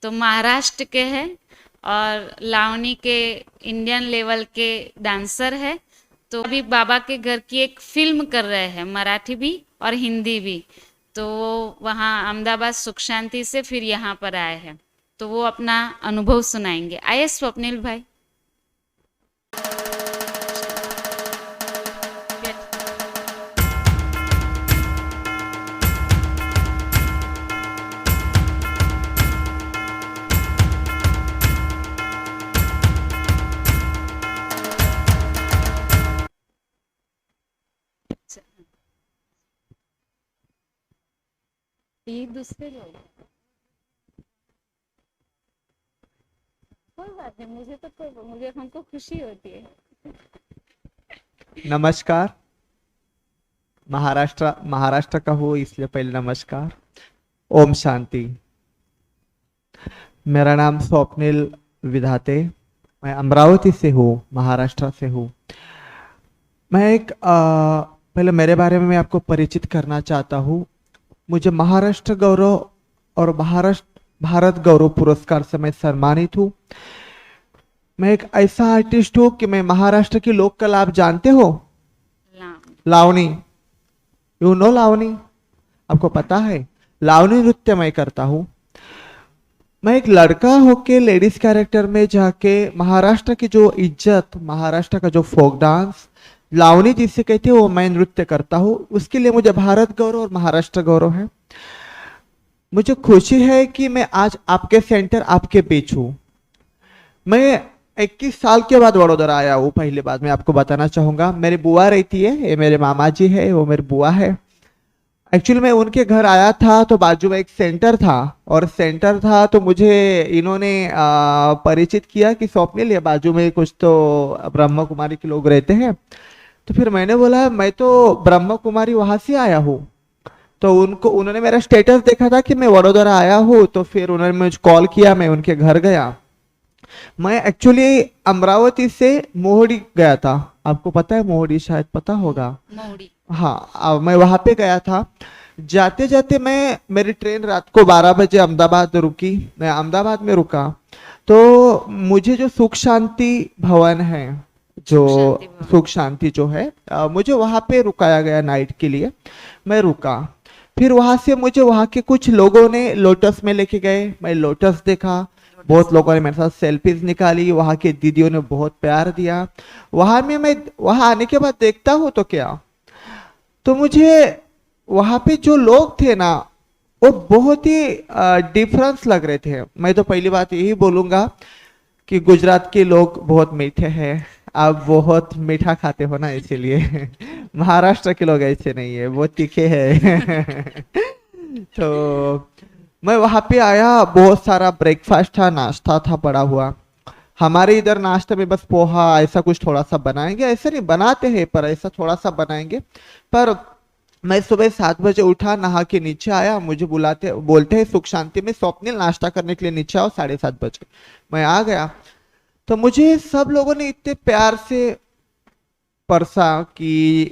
तो महाराष्ट्र के हैं और लावनी के इंडियन लेवल के डांसर है। तो अभी बाबा के घर की एक फिल्म कर रहे हैं, मराठी भी और हिंदी भी। तो वो वहाँ अहमदाबाद सुख शांति से फिर यहाँ पर आए हैं, तो वो अपना अनुभव सुनाएंगे। आइए स्वप्निल भाई। ये दूसरे लोग, कोई बात नहीं, मुझे तो कोई, मुझे हमको खुशी होती है। नमस्कार। महाराष्ट्र महाराष्ट्र का हूँ इसलिए पहले नमस्कार। ओम शांति। मेरा नाम स्वप्निल विधाते। मैं अमरावती से हूँ, महाराष्ट्र से हूँ। मैं पहले मेरे बारे में मैं आपको परिचित करना चाहता हूँ। मुझे महाराष्ट्र गौरव और महाराष्ट्र भारत गौरव पुरस्कार से मैं सम्मानित हूँ। मैं एक ऐसा आर्टिस्ट हूँ कि मैं महाराष्ट्र की लोक कला, आप जानते हो, लावनी, यू नो लावनी, आपको पता है? लावनी नृत्य मैं करता हूँ। मैं एक लड़का होके लेडीज कैरेक्टर में जाके महाराष्ट्र की जो इज्जत, महाराष्ट्र का जो फोक डांस लावनी जिसे कहते हैं वो मैं नृत्य करता हूँ। उसके लिए मुझे भारत गौरव और महाराष्ट्र गौरव है। मुझे खुशी है कि मैं आज आपके सेंटर, आपके बीच हूँ। मैं 21 साल के बाद वडोदरा आया हूँ। पहली बात मैं आपको बताना चाहूंगा, मेरी बुआ रहती है, ये मेरे मामा जी है, वो मेरी बुआ है। एक्चुअली मैं उनके घर आया था तो बाजू में एक सेंटर था, और सेंटर था तो मुझे इन्होंने परिचित किया कि स्वप्निल, ये बाजू में कुछ तो ब्रह्म कुमारी के लोग रहते हैं। तो फिर मैंने बोला मैं तो ब्रह्म कुमारी वहां से आया हूँ। तो उन्होंने मेरा स्टेटस देखा था कि मैं वडोदरा आया हूँ, तो फिर उन्होंने मुझे कॉल किया, मैं उनके घर गया। मैं एक्चुअली अमरावती से मोहड़ी गया था, आपको पता है मोहड़ी, शायद पता होगा। मोड़ी। हाँ, मैं वहां पे गया था। जाते जाते मेरी ट्रेन रात को 12 बजे अहमदाबाद रुकी। मैं अहमदाबाद में रुका तो मुझे जो सुख शांति भवन है, जो सुख शांति भवन। सुख शांति जो है, मुझे वहां पे रुकाया गया नाइट के लिए। मैं रुका, फिर वहां से मुझे वहां के कुछ लोगों ने लोटस में लेके गए। मैं लोटस देखा, बहुत लोगों ने मेरे साथ सेल्फीज निकाली, वहां के दीदियों ने बहुत प्यार दिया। मैं वहां आने के बाद देखता हूँ तो क्या, तो मुझे वहां पे जो लोग थे ना, वो बहुत ही डिफरेंस लग रहे थे। मैं तो पहली बात यही बोलूंगा कि गुजरात के लोग बहुत मीठे हैं, आप बहुत मीठा खाते हो ना, इसीलिए महाराष्ट्र के लोग ऐसे नहीं है, बहुत तीखे हैं। तो मैं वहां पे आया, बहुत सारा ब्रेकफास्ट था, नाश्ता था पड़ा हुआ। हमारे इधर नाश्ते में बस पोहा ऐसा कुछ थोड़ा सा बनाएंगे, ऐसे नहीं बनाते हैं पर ऐसा थोड़ा सा बनाएंगे। पर मैं सुबह 7 बजे उठा, नहा के नीचे आया, मुझे बुलाते बोलते हैं सुख शांति में स्वप्निल नाश्ता करने के लिए नीचे आओ, 7:30 बजे। मैं आ गया तो मुझे सब लोगों ने इतने प्यार से परसा कि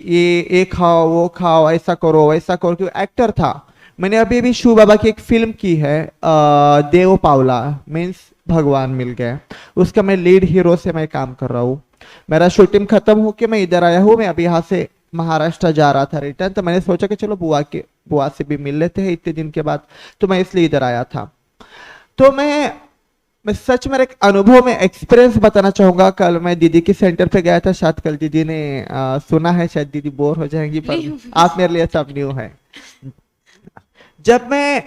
ये खाओ, वो खाओ, ऐसा करो वैसा करो, क्योंकि एक्टर था। मैंने अभी अभी शिव बाबा की एक फिल्म की है, देव पावला, मीन्स भगवान मिल गए। उसका मैं लीड हीरो से मैं काम कर रहा हूँ। मेरा शूटिंग खत्म होके मैं इधर आया हूँ। मैं अभी यहाँ से महाराष्ट्र जा रहा था रिटर्न, तो मैंने सोचा कि चलो बुआ से भी मिल लेते हैं इतने दिन के बाद, तो मैं इसलिए इधर आया था। तो मैं सच में एक अनुभव में एक्सपीरियंस बताना चाहूंगा। कल मैं दीदी के सेंटर पे गया था, शायद कल दीदी ने सुना है, शायद दीदी बोर हो जाएंगी, पर आप मेरे लिए सब न्यू है। जब मैं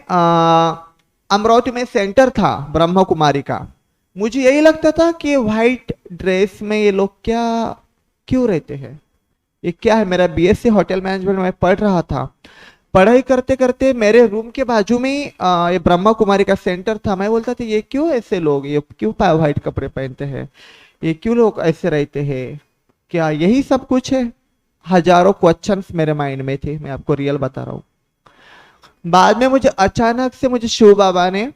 अमरावती में सेंटर था ब्रह्म कुमारी का, मुझे यही लगता था कि व्हाइट ड्रेस में ये लोग क्या क्यों रहते हैं, ये क्या है। मेरा बीएससी होटल मैनेजमेंट में पढ़ रहा था। पढ़ाई करते करते मेरे रूम के बाजू में ही ये ब्रह्मा कुमारी का सेंटर था। मैं बोलता था ये क्यों ऐसे लोग, ये क्यों व्हाइट कपड़े पहनते हैं, ये क्यों लोग ऐसे रहते हैं, क्या यही सब कुछ है। हजारों क्वेश्चंस मेरे माइंड में थे, मैं आपको रियल बता रहा हूँ। बाद में मुझे अचानक से मुझे शिव बाबा ने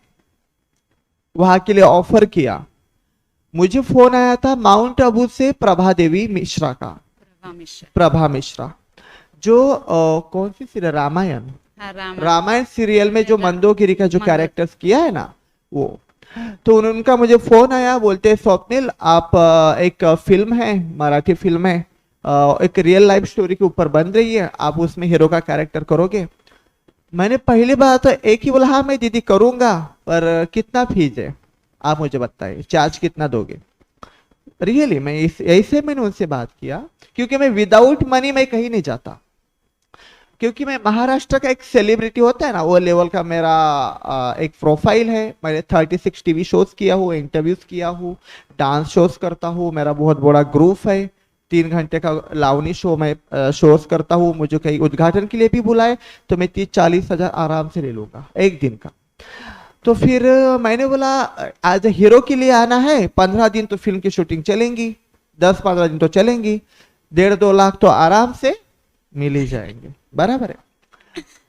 वहां के लिए ऑफर किया। मुझे फोन आया था माउंट आबू से प्रभा देवी मिश्रा का, प्रभा मिश्रा, जो कौन सी सीरियल, रामायण, हाँ, रामायण सीरियल में जो मंदोगिरी का जो कैरेक्टर्स किया है ना, वो तो उनका मुझे फोन आया, बोलते स्वप्निल आप एक फिल्म है, मराठी फिल्म है, एक रियल लाइफ स्टोरी के ऊपर बन रही है, आप उसमें हीरो का कैरेक्टर करोगे। मैंने पहली बार तो एक ही बोला, हाँ मैं दीदी करूंगा, पर कितना फीस है आप मुझे बताइए, चार्ज कितना दोगे। रियली मैं ऐसे मैंने उनसे बात किया, क्योंकि मैं विदाउट मनी मैं कहीं नहीं जाता, क्योंकि मैं महाराष्ट्र का एक सेलिब्रिटी होता है ना, वो लेवल का मेरा एक प्रोफाइल है। मैंने 36 टीवी शोज किया हूँ, इंटरव्यूज किया हूँ, डांस शोज करता हूँ, मेरा बहुत बड़ा ग्रुप है, 3 घंटे का लावनी शो मैं शोज करता हूँ। मुझे कहीं उद्घाटन के लिए भी बुलाए तो मैं 30-40 हजार आराम से ले लूंगा एक दिन का। तो फिर मैंने बोला एज ए हीरो के लिए आना है, 15 दिन तो फिल्म की शूटिंग चलेंगी, 10-15 दिन तो चलेंगी, 1.5-2 लाख तो आराम से मिल ही जाएंगे, बराबर है।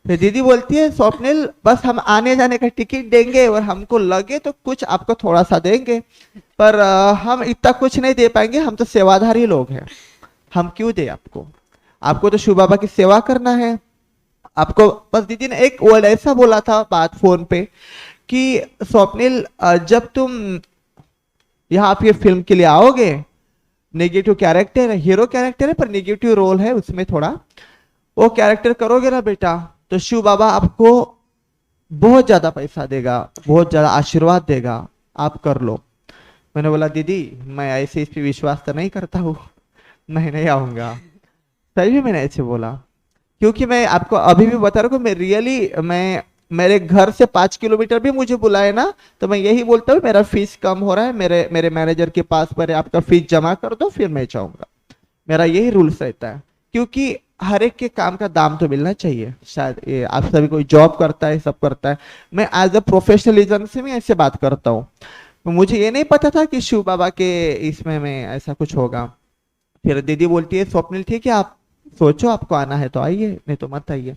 फिर दीदी बोलती है स्वप्निल बस हम आने जाने का टिकट देंगे और हमको लगे तो कुछ आपको थोड़ा सा देंगे, पर हम इतना कुछ नहीं दे पाएंगे, हम तो सेवाधारी लोग हैं, हम क्यों दे आपको, आपको तो शिव बाबा की सेवा करना है आपको। बस दीदी ने एक वर्ड ऐसा बोला था बात फोन पे कि स्वप्निल जब तुम यहाँ आप ये फिल्म के लिए आओगे, नेगेटिव कैरेक्टर है, हीरो कैरेक्टर है पर नेगेटिव रोल है उसमें थोड़ा, वो कैरेक्टर करोगे ना बेटा तो शिव बाबा आपको बहुत ज्यादा पैसा देगा, बहुत ज्यादा आशीर्वाद देगा, आप कर लो। मैंने बोला दीदी मैं ऐसे इस पे विश्वास तो नहीं करता हूँ, मैं नहीं आऊंगा। सही में मैंने ऐसे बोला, क्योंकि मैं आपको अभी भी बता रहा हूँ, मैं रियली मैं मेरे घर से 5 किलोमीटर भी मुझे बुलाए ना तो मैं यही बोलता हूँ मेरा फीस कम हो रहा है, मेरे मेरे मैनेजर के पास पर आपका फीस जमा कर दो फिर मैं चाहूंगा, मेरा यही रूल्स रहता है। क्योंकि हर एक के काम का दाम तो मिलना चाहिए, शायद ये आप सभी कोई जॉब करता है सब करता है, मैं एज अ प्रोफेशनलिज्म से मैं ऐसे बात करता हूँ। मुझे ये नहीं पता था कि शिव बाबा के इसमें में ऐसा कुछ होगा। फिर दीदी बोलती है स्वप्निल ठीक है आप सोचो, आपको आना है तो आइए नहीं तो मत आइए।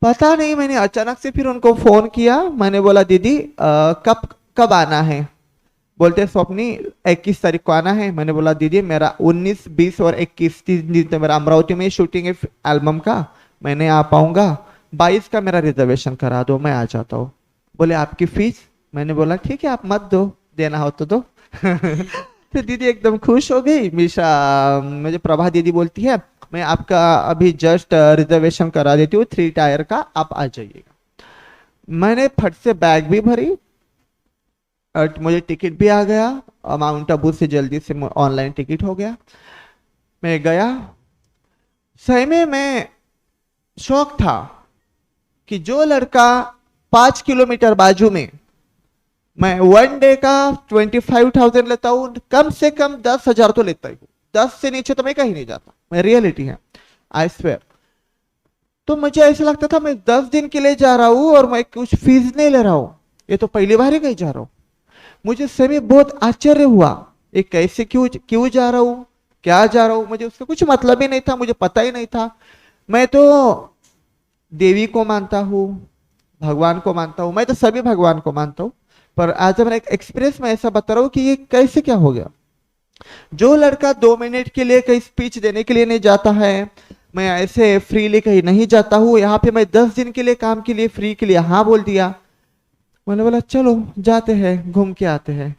पता नहीं मैंने अचानक से फिर उनको फोन किया, मैंने बोला दीदी कब कब आना है। बोलते स्वप्नी 21 तारीख को आना है। मैंने बोला दीदी मेरा 19, 20 और 21 3 दिन तो मेरा अमरावती में शूटिंग है एल्बम का, मैं नहीं आ पाऊंगा, 22 का मेरा रिजर्वेशन करा दो मैं आ जाता हूँ। बोले आपकी फीस, मैंने बोला ठीक है आप मत दो, देना हो तो दो। फिर दीदी एकदम खुश हो गई। मीशा मुझे प्रभा दीदी बोलती है मैं आपका अभी जस्ट रिजर्वेशन करा देती हूँ 3 टायर का, आप आ जाइएगा। मैंने फट से बैग भी भरी और मुझे टिकट भी आ गया, माउंट आबू से जल्दी से ऑनलाइन टिकट हो गया, मैं गया। सही में मैं शौक था कि जो लड़का 5 किलोमीटर बाजू में मैं 1 डे का 25,000 लेता हूँ, कम से कम 10,000 तो लेता ही हूँ, 10 से नीचे तो मैं कहीं नहीं जाता, मैं रियलिटी है आई स्वेयर। तो मुझे ऐसा लगता था मैं 10 दिन के लिए जा रहा हूँ और मैं कुछ फीस नहीं ले रहा हूँ, ये तो पहली बार ही कहीं जा रहा हूँ। मुझे सभी बहुत आश्चर्य हुआ, ये कैसे क्यों क्यों जा रहा हूँ, क्या जा रहा हूँ, मुझे उसका कुछ मतलब ही नहीं था, मुझे पता ही नहीं था। मैं तो देवी को मानता हूँ, भगवान को मानता हूँ, मैं तो सभी भगवान को मानता हूँ, पर आज मेरा एक एक्सपीरियंस मैं ऐसा बता रहा हूँ कि ये कैसे क्या हो गया। जो लड़का 2 मिनट के लिए कहीं स्पीच देने के लिए नहीं जाता है, मैं ऐसे फ्रीली कहीं नहीं जाता हूँ, यहाँ पे मैं 10 दिन के लिए काम के लिए फ्री के लिए हाँ बोल दिया। मैंने बोला चलो जाते हैं घूम के आते हैं,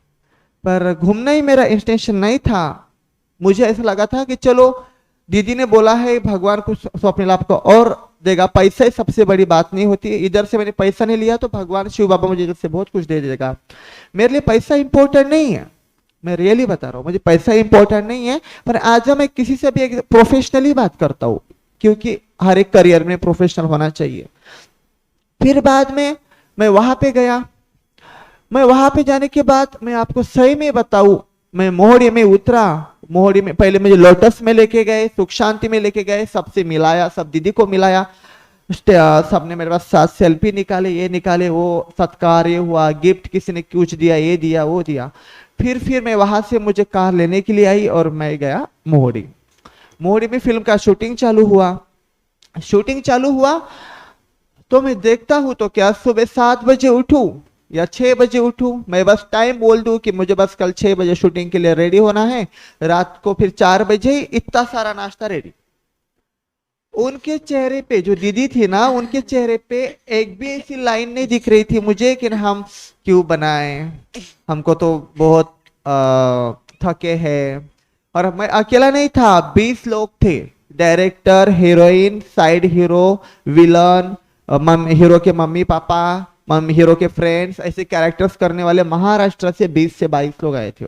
पर घूमना ही मेरा इंटेंशन नहीं था। मुझे ऐसा लगा था कि चलो दीदी ने बोला है भगवान को स्वप्निल आपको और देगा, पैसा ही सबसे बड़ी बात नहीं होती है, इधर से मैंने पैसा नहीं लिया तो भगवान शिव बाबा मुझे इधर से बहुत कुछ दे देगा। मेरे लिए पैसा इंपॉर्टेंट नहीं है, मैं रियली बता रहा हूँ, मुझे पैसा इंपॉर्टेंट नहीं है, पर आज मैं किसी से भी एक प्रोफेशनली बात करता हूँ, क्योंकि हर एक करियर में प्रोफेशनल होना चाहिए। फिर बाद में मैं वहां पे गया, मैं वहां पे जाने के बाद मैं आपको सही में बताऊं, मैं मोहड़ी में उतरा, मोहड़ी में पहले मुझे लोटस में लेके गए, सुख शांति में लेके गए, सबसे मिलाया, सब दीदी को मिलाया, सबने मेरे पास साथ सेल्फी निकाले, ये निकाले, वो सत्कार ये हुआ, गिफ्ट किसी ने कुछ दिया, ये दिया वो दिया। फिर मैं वहां से मुझे कार लेने के लिए आई और मैं गया मोहड़ी। मोहड़ी में फिल्म का शूटिंग चालू हुआ, शूटिंग चालू हुआ तो मैं देखता हूं तो क्या सुबह 7 बजे उठूं या 6 बजे उठूं, मैं बस टाइम बोल दूं कि मुझे बस कल 6 बजे शूटिंग के लिए रेडी होना है, रात को फिर 4 बजे ही इतना सारा नाश्ता रेडी। उनके चेहरे पे जो दीदी थी ना, उनके चेहरे पे एक भी ऐसी लाइन नहीं दिख रही थी मुझे कि हम क्यों बनाए, हमको तो बहुत थके हैं। और मैं अकेला नहीं था, 20 लोग थे, director, heroine, side hero, villain, hero के मम्मी पापा, हीरो के फ्रेंड्स, ऐसे कैरेक्टर्स करने वाले महाराष्ट्र से 20 से 22 लोग आए थे।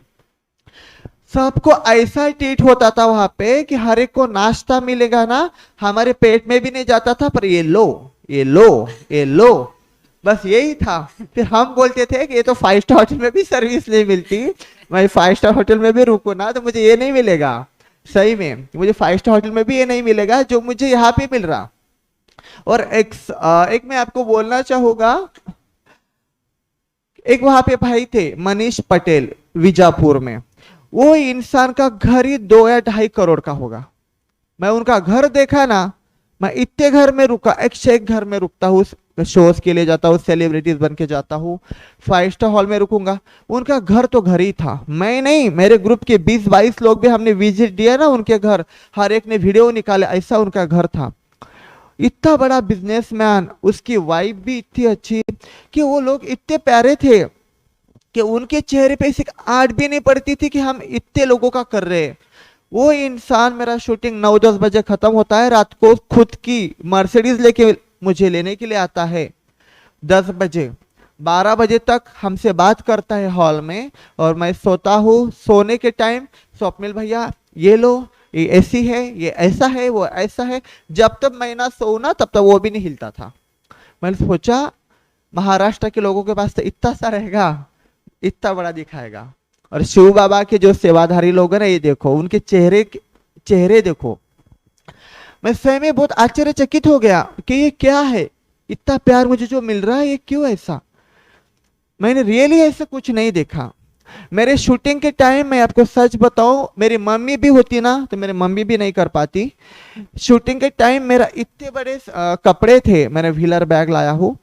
सबको ऐसा ट्रीट होता था वहां पे कि हर एक को नाश्ता मिलेगा ना, हमारे पेट में भी नहीं जाता था, पर ये लो, ये लो, ये लो, बस यही था। फिर हम बोलते थे कि ये तो 5 स्टार होटल में भी सर्विस नहीं मिलती, मैं 5 स्टार होटल में भी रुकू ना तो मुझे ये नहीं मिलेगा। सही में मुझे 5 स्टार होटल में भी ये नहीं मिलेगा जो मुझे यहाँ पे मिल रहा। और एक मैं आपको बोलना चाहूंगा, एक वहां पे भाई थे मनीष पटेल विजापुर में, वो इंसान का घर ही 2 या 2.5 करोड़ का होगा। मैं उनका घर देखा ना, मैं इतने घर में रुका, एक से एक घर में रुकता हूँ, शोज के लिए जाता हूँ, सेलिब्रिटीज बन के जाता हूँ, 5 स्टार हॉल में रुकूंगा। उनका घर तो घर ही था, मैं नहीं, मेरे ग्रुप के 20-22 लोग भी हमने विजिट दिया ना उनके घर, हर एक ने वीडियो निकाले, ऐसा उनका घर था। इतना बड़ा बिजनेसमैन, उसकी वाइफ भी इतनी अच्छी कि वो लोग इतने प्यारे थे कि उनके चेहरे पे सिर्फ आड़ भी नहीं पड़ती थी कि हम इतने लोगों का कर रहे हैं। वो इंसान, मेरा शूटिंग 9-10 बजे खत्म होता है, रात को खुद की मर्सिडीज लेके मुझे लेने के लिए आता है। 10 बजे 12 बजे तक हमसे बात करता है हॉल में, और मैं सोता हूँ। सोने के टाइम स्वप्निल भैया ये लो, ये ऐसी है, ये ऐसा है, वो ऐसा है। जब तक मैं ना सोऊं ना तब तक वो भी नहीं हिलता था। मैंने सोचा महाराष्ट्र के लोगों के पास तो इतना सा रहेगा, इतना बड़ा दिखाएगा। और शिव बाबा के जो सेवाधारी लोग हैं ना, ये देखो उनके चेहरे देखो। मैं स्वयं में बहुत आश्चर्यचकित हो गया कि ये क्या है, इतना प्यार मुझे जो मिल रहा है, ये क्यों ऐसा। मैंने रियली ऐसा कुछ नहीं देखा। मेरे शूटिंग के टाइम मैं आपको सच बताऊं, मेरी मम्मी भी होती ना तो मेरी मम्मी भी नहीं कर पाती। शूटिंग के टाइम मेरा इतने बड़े कपड़े थे, मैंने व्हीलर बैग लाया हूँ।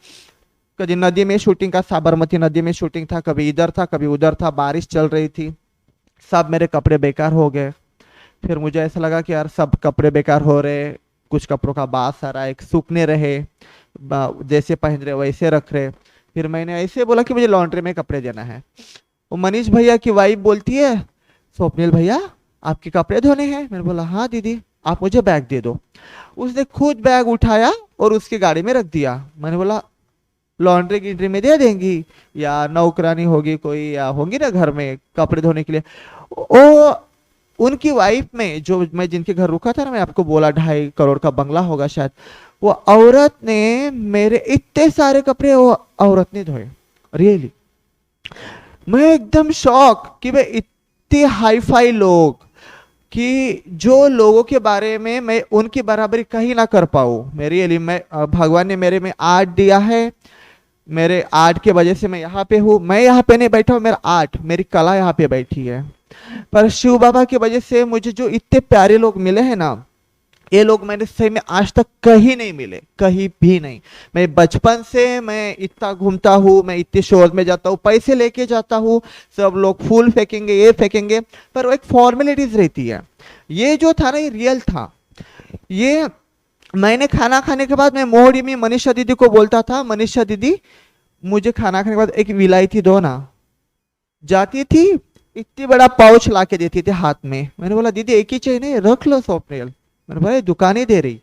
कभी नदी में शूटिंग का, साबरमती नदी में शूटिंग था, कभी इधर था कभी उधर था, बारिश चल रही थी, सब मेरे कपड़े बेकार हो गए। फिर मुझे ऐसा लगा कि यार सब कपड़े बेकार हो रहे, कुछ कपड़ों का बास आ रहा है, सूखने रहे, जैसे पहन रहे वैसे रख रहे। फिर मैंने ऐसे बोला कि मुझे लॉन्ड्री में कपड़े देना है। वो मनीष भैया की वाइफ बोलती है, स्वप्निल भैया आपके कपड़े धोने हैं। मैंने बोला हाँ दीदी, आप मुझे बैग दे दो। उसने खुद बैग उठाया और उसकी गाड़ी में रख दिया। मैंने बोला लॉन्ड्री गिंड्री में दे देंगी, या नौकरानी होगी कोई, या होंगी ना घर में कपड़े धोने के लिए। ओ उनकी वाइफ में, जो मैं जिनके घर रुका था ना, मैं आपको बोला 2.5 करोड़ का बंगला होगा शायद, वो औरत ने मेरे इतने सारे कपड़े वो औरत ने धोए। रियली मैं एकदम शॉक कि भाई इतने हाई फाई लोग, कि जो लोगों के बारे में मैं उनकी बराबरी कहीं ना कर पाऊँ। मेरे लिए मैं भगवान ने मेरे में आर्ट दिया है, मेरे आर्ट के वजह से मैं यहाँ पे हूँ। मैं यहाँ पे नहीं बैठा हूँ, मेरा आर्ट, मेरी कला यहाँ पे बैठी है। पर शिव बाबा की वजह से मुझे जो इतने प्यारे लोग मिले हैं ना, ये लोग मैंने सही में आज तक कहीं नहीं मिले, कहीं भी नहीं। मैं बचपन से मैं इतना घूमता हूँ, मैं इतने शोज में जाता हूँ, पैसे लेके जाता हूँ, सब लोग फूल फेंकेंगे, ये फेंकेंगे, पर वो एक फॉर्मेलिटीज रहती है। ये जो था ना, ये रियल था। ये मैंने खाना खाने के बाद मैं मोहड़ी में मनीषा दीदी को बोलता था, मनीषा दीदी मुझे खाना खाने के बाद एक विलायती दो ना। जाती थी, इतनी बड़ा पाउच ला के देती थी हाथ में। मैंने बोला दीदी एक ही चाहिए, नहीं रख लो स्वप्निल। मैंने बोला दुकान ही दे रही।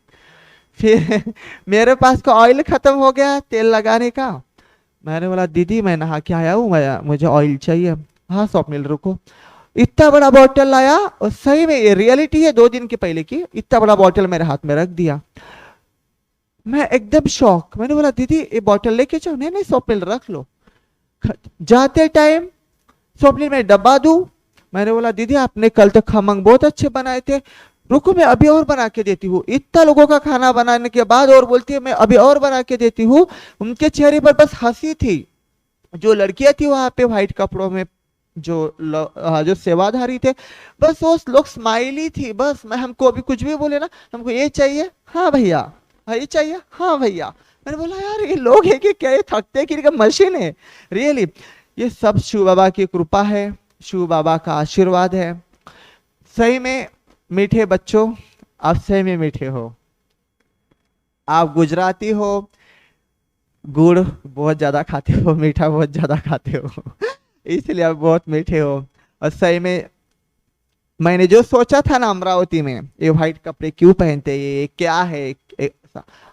फिर मेरे पास का ऑयल खत्म हो गया तेल लगाने का। मैंने बोला दीदी मैं नहा के आया हूँ, मुझे ऑयल चाहिए। हाँ स्वप्निल रुको, इतना बड़ा बॉटल लाया, और सही में ये रियलिटी है 2 दिन के पहले की, इतना बड़ा बॉटल मेरे हाथ में रख दिया। मैं एकदम शॉक। मैंने बोला दीदी ये बॉटल लेके जाओ। नहीं नहीं स्वप्निल रख लो। जाते टाइम स्वप्निल मैं डब्बा दूं। मैंने बोला दीदी आपने कल तक खमंग बहुत अच्छे बनाए थे, रुको मैं अभी और बना के देती हूँ। इतना लोगों का खाना बनाने के बाद और बोलती है मैं अभी और बना के देती हूँ। उनके चेहरे पर बस हंसी थी। जो लड़कियां थी वहां पे व्हाइट कपड़ों में, जो सेवाधारी थे, बस वो लोग स्माइली थी। बस मैं हमको अभी कुछ भी बोले ना, हमको ये चाहिए हाँ भैया, हाँ ये चाहिए हाँ भैया। मैंने बोला यार ये लोग है कि क्या, ये थकते कि मशीन है। रियली ये सब शिव बाबा की कृपा है, शिव बाबा का आशीर्वाद है। सही में मीठे बच्चों, आप सही में मीठे हो। आप गुजराती हो, गुड़ बहुत ज्यादा खाते हो, मीठा बहुत ज्यादा खाते हो इसलिए आप बहुत मीठे हो। और सही में मैंने जो सोचा था ना अमरावती में, ये वाइट कपड़े क्यों पहनते हैं, ये क्या है,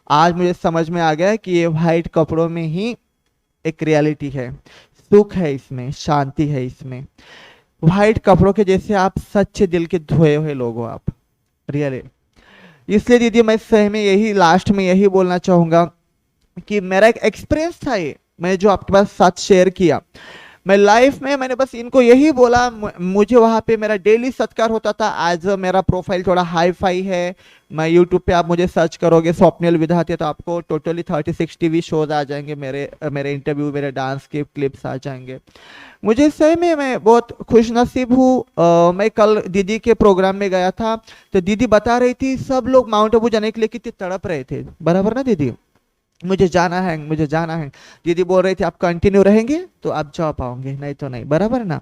आज मुझे समझ में आ गया कि ये वाइट कपड़ों में ही एक रियलिटी है, सुख है इसमें, शांति है इसमें। वाइट कपड़ों के जैसे आप सच्चे दिल के धोए हुए लोग हो आप, रियली। इसलिए दीदी मैं सही में यही लास्ट में यही बोलना चाहूंगा कि मेरा एक एक्सपीरियंस था ये, मैं जो आपके पास साथ शेयर किया। मैं लाइफ में मैंने बस इनको यही बोला, मुझे वहां पे मेरा डेली सत्कार होता था। आज मेरा प्रोफाइल थोड़ा हाई फाई है, मैं यूट्यूब पे आप मुझे सर्च करोगे स्वप्निल विधाते तो आपको टोटली 30-60 भी शोज आ जाएंगे, मेरे मेरे इंटरव्यू, मेरे डांस के क्लिप्स आ जाएंगे। मुझे सही में मैं बहुत खुश नसीब हूँ। मैं कल दीदी के प्रोग्राम में गया था, तो दीदी बता रही थी सब लोग माउंट आबू जाने के लिए कितने तड़प रहे थे, बराबर ना दीदी, मुझे जाना है, मुझे जाना है। दीदी बोल रही थी आप कंटिन्यू रहेंगे तो आप जा पाओगे, नहीं तो नहीं, बराबर ना।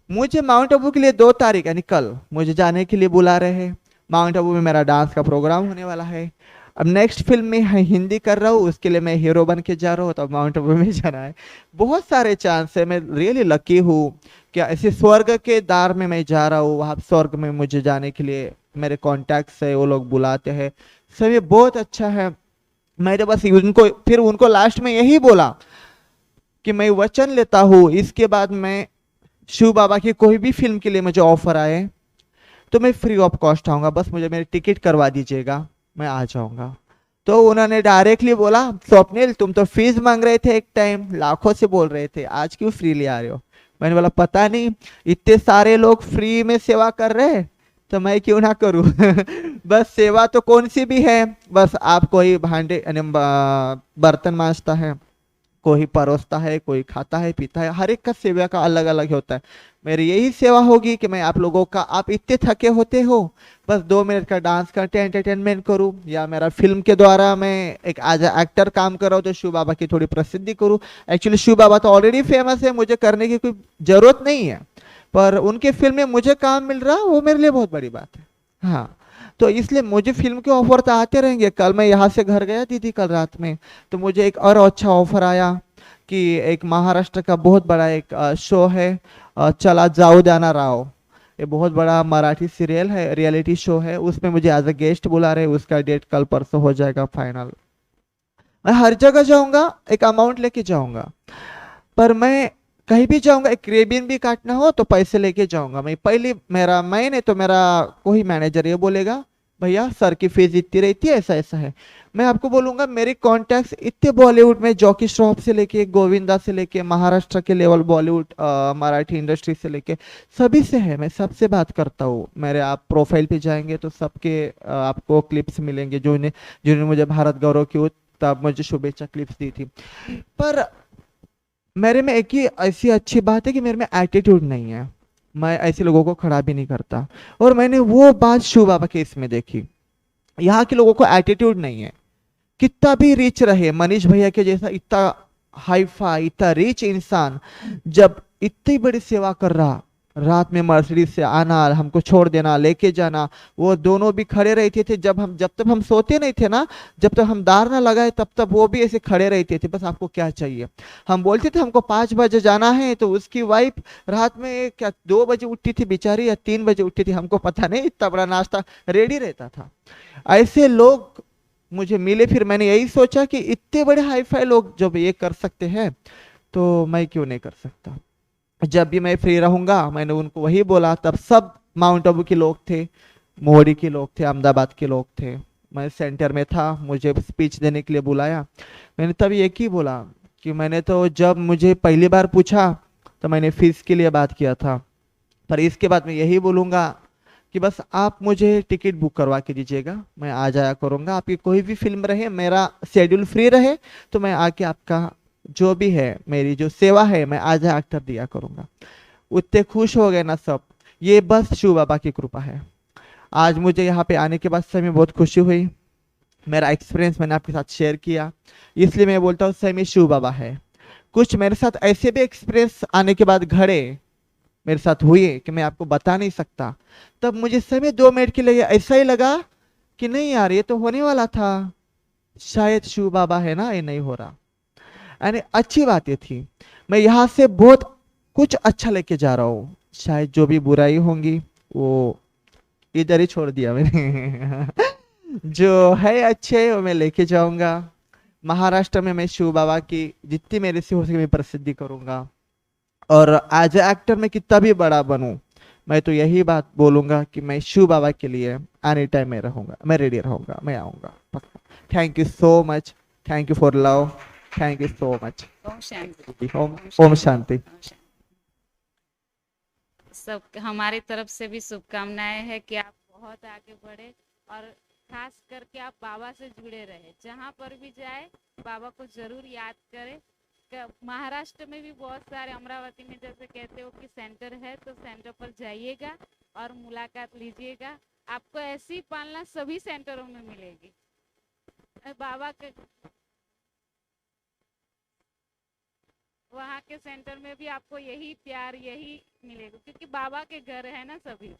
मुझे माउंट आबू के लिए 2 तारीख यानी कल मुझे जाने के लिए बुला रहे हैं। माउंट आबू में मेरा डांस का प्रोग्राम होने वाला है। अब नेक्स्ट फिल्म में हिंदी कर रहा हूँ, उसके लिए मैं हीरो बन के जा रहा हूँ, तो माउंट आबू में जाना है। बहुत सारे चांस है, मैं रियली लकी हूँ कि ऐसे स्वर्ग के द्वार में मैं जा रहा हूँ। वहाँ स्वर्ग में मुझे जाने के लिए मेरे कॉन्टैक्ट्स है, वो लोग बुलाते हैं, सब ये बहुत अच्छा है। मैंने बस उनको फिर उनको लास्ट में यही बोला कि मैं वचन लेता हूँ इसके बाद मैं शिव बाबा की कोई भी फिल्म के लिए मुझे ऑफर आए तो मैं फ्री ऑफ कॉस्ट आऊंगा, बस मुझे मेरी टिकट करवा दीजिएगा, मैं आ जाऊंगा। तो उन्होंने डायरेक्टली बोला स्वप्निल तुम तो फीस मांग रहे थे, एक टाइम लाखों से बोल रहे थे, आज क्यों फ्री ले आ रहे हो। मैंने बोला पता नहीं, इतने सारे लोग फ्री में सेवा कर रहे हैं तो मैं क्यों ना करूं बस सेवा तो कौन सी भी है, बस आप कोई भांडे यानी बर्तन मांजता है, कोई परोसता है, कोई खाता है पीता है, हर एक का सेवा का अलग अलग होता है। मेरी यही सेवा होगी कि मैं आप लोगों का, आप इतने थके होते हो, बस 2 मिनट का डांस करके एंटरटेनमेंट करूं, या मेरा फिल्म के द्वारा मैं एक एज एक्टर काम कर रहा हूँ तो शिव बाबा की थोड़ी प्रसिद्धि करूं। एक्चुअली शिव बाबा तो ऑलरेडी फेमस है, मुझे करने की कोई जरूरत नहीं है, पर उनके फिल्म में मुझे काम मिल रहा वो मेरे लिए बहुत बड़ी बात है। हाँ, तो इसलिए मुझे फिल्म के ऑफर तो आते रहेंगे। कल मैं यहाँ से घर गया दीदी कल रात में, तो मुझे एक और अच्छा ऑफर आया कि एक महाराष्ट्र का बहुत बड़ा एक शो है, चला जाओ जाना राव, ये बहुत बड़ा मराठी सीरियल है, रियलिटी शो है, उसमें मुझे एज अ गेस्ट बुला रहे हैं। उसका डेट कल परसों हो जाएगा फाइनल। मैं हर जगह जाऊंगा, एक अमाउंट लेके जाऊंगा, पर मैं कहीं भी जाऊंगा एक क्रेबिन भी काटना हो तो पैसे लेके जाऊंगा। मैं पहले मेरा मैंने तो मेरा कोई मैनेजर ये बोलेगा भैया सर की फीस इतनी रहती है, ऐसा ऐसा है। मैं आपको बोलूंगा मेरे कॉन्टैक्ट्स इतने बॉलीवुड में, जॉकी श्रॉफ से लेके गोविंदा से लेके महाराष्ट्र के लेवल बॉलीवुड मराठी इंडस्ट्री से लेके सभी से है, मैं सबसे बात करता हूँ। मेरे आप प्रोफाइल पे जाएंगे तो सबके आपको क्लिप्स मिलेंगे, जो जिन्होंने मुझे भारत गौरव की तब मुझे शुभेच्छा क्लिप्स दी थी। पर मेरे में एक ही ऐसी अच्छी बात है कि मेरे में एटीट्यूड नहीं है, मैं ऐसे लोगों को खड़ा भी नहीं करता। और मैंने वो बात शिव बाबा के इसमें देखी, यहाँ के लोगों को एटीट्यूड नहीं है, कितना भी रिच रहे, मनीष भैया के जैसा इतना हाईफाई इतना रिच इंसान जब इतनी बड़ी सेवा कर रहा, रात में मर्सिडीज से आना, हमको छोड़ देना, लेके जाना, वो दोनों भी खड़े रहते थे जब तक हम सोते नहीं थे ना, जब तक हम दार ना लगाए तब तक वो भी ऐसे खड़े रहते थे, बस आपको क्या चाहिए। हम बोलते थे हमको 5 बजे जाना है तो उसकी वाइफ रात में क्या 2 बजे उठती थी बेचारी, या 3 बजे उठती थी, हमको पता नहीं, इतना बड़ा नाश्ता रेडी रहता था। ऐसे लोग मुझे मिले, फिर मैंने यही सोचा कि इतने बड़े हाईफाई लोग जब ये कर सकते हैं तो मैं क्यों नहीं कर सकता। जब भी मैं फ्री रहूंगा मैंने उनको वही बोला, तब सब माउंट आबू के लोग थे, मोहाली के लोग थे, अहमदाबाद के लोग थे, मैं सेंटर में था, मुझे स्पीच देने के लिए बुलाया। मैंने तब एक ही बोला कि मैंने तो जब मुझे पहली बार पूछा तो मैंने फीस के लिए बात किया था, पर इसके बाद मैं यही बोलूंगा कि बस आप मुझे टिकट बुक करवा के दीजिएगा, मैं आ जाया करूंगा। आपकी कोई भी फिल्म रहे, मेरा शेड्यूल फ्री रहे तो मैं आके आपका जो भी है मेरी जो सेवा है मैं आज एक्टर दिया करूंगा। उतने खुश हो गए ना सब, ये बस शिव बाबा की कृपा है। आज मुझे यहाँ पे आने के बाद सही में बहुत खुशी हुई, मेरा एक्सपीरियंस मैंने आपके साथ शेयर किया, इसलिए मैं बोलता हूँ सही में शिव बाबा है। कुछ मेरे साथ ऐसे भी एक्सपीरियंस आने के बाद घड़े मेरे साथ हुए कि मैं आपको बता नहीं सकता। तब मुझे सही में 2 मिनट के लिए ऐसा ही लगा कि नहीं यार ये तो होने वाला था, शायद शिव बाबा है ना, ये नहीं हो रहा। यानी अच्छी बातें थी। मैं यहाँ से बहुत कुछ अच्छा लेके जा रहा हूँ। शायद जो भी बुराई होंगी वो इधर ही छोड़ दिया मैंने। जो है अच्छे वो मैं लेके जाऊंगा। महाराष्ट्र में मैं शिव बाबा की जितनी मेरे से हो सके मैं प्रसिद्धि करूंगा। और एज ए एक्टर मैं कितना भी बड़ा बनूं, मैं तो यही बात बोलूंगा कि मैं शिव बाबा के लिए एनी टाइम मैं रहूंगा, मैं रेडी रहूंगा, मैं आऊंगा पक्का। Thank you so much. Thank you for love. Thank you so much. ओम शांति। ओम ओम ओम शांति। शांति। ओम शांति। सब हमारी तरफ से भी शुभकामनाएं है कि आप बहुत आगे बढ़े और खास करके आप बाबा से जुड़े रहे, जहाँ पर भी जाए बाबा को जरूर याद करें। महाराष्ट्र में भी बहुत सारे, अमरावती में जैसे कहते हो कि सेंटर है, तो सेंटर पर जाइएगा और मुलाकात लीजिएगा। आपको ऐसी पालना सभी सेंटरों में मिलेगी। बाबा के वहाँ के सेंटर में भी आपको यही प्यार, यही मिलेगा, क्योंकि बाबा के घर है ना सभी।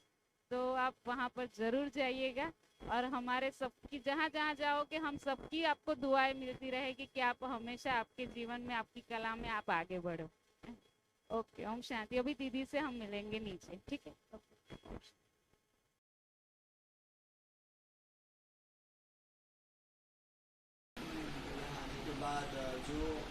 तो आप वहाँ पर जरूर जाइएगा। और हमारे सबकी जहाँ जहाँ जाओगे हम सबकी आपको दुआएं मिलती रहेगी कि आप हमेशा आपके जीवन में, आपकी कला में आप आगे बढ़ो। ओके, ओम शांति। अभी दीदी से हम मिलेंगे नीचे, ठीक है? ओके। के बाद जो